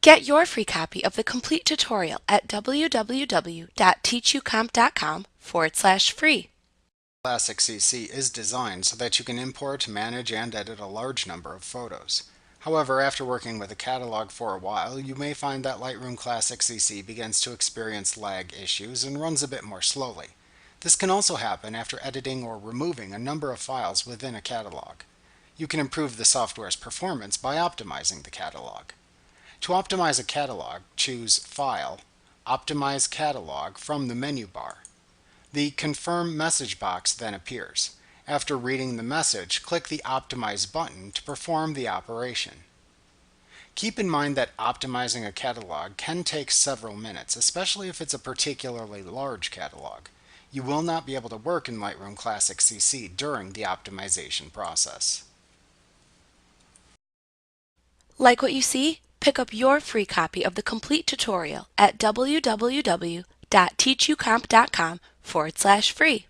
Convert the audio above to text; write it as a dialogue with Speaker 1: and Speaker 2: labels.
Speaker 1: Get your free copy of the complete tutorial at www.teachucomp.com/free.
Speaker 2: Classic CC is designed so that you can import, manage, and edit a large number of photos. However, after working with a catalog for a while, you may find that Lightroom Classic CC begins to experience lag issues and runs a bit more slowly. This can also happen after editing or removing a number of files within a catalog. You can improve the software's performance by optimizing the catalog. To optimize a catalog, choose File, Optimize Catalog from the menu bar. The Confirm message box then appears. After reading the message, click the Optimize button to perform the operation. Keep in mind that optimizing a catalog can take several minutes, especially if it's a particularly large catalog. You will not be able to work in Lightroom Classic CC during the optimization process.
Speaker 1: Like what you see? Pick up your free copy of the complete tutorial at www.teachucomp.com/free.